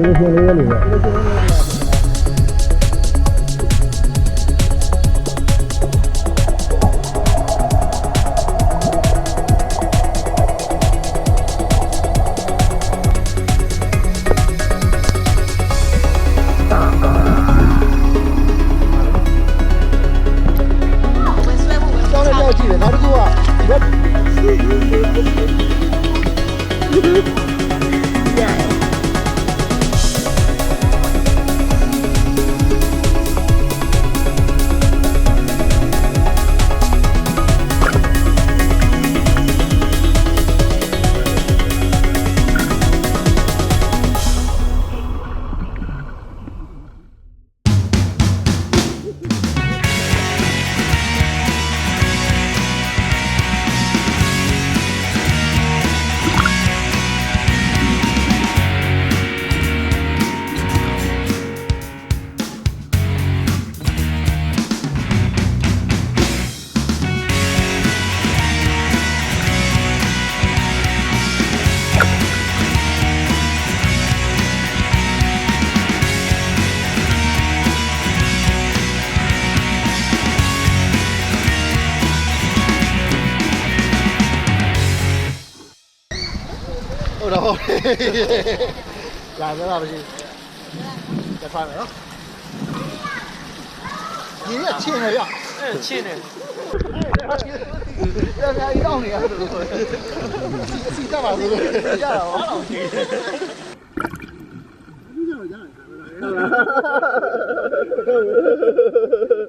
ဒီလိုလေးလေးပဲကြည့်တယ်နောက်တစ်ခုကဟုတ်တော့လာကြပါမရှိတဖာမယ်နော်ဒီကချင်းနေရချင်းနေရရအောင်နေရတယ်လို့စီတက်ပါလို့ရတာဘာလို့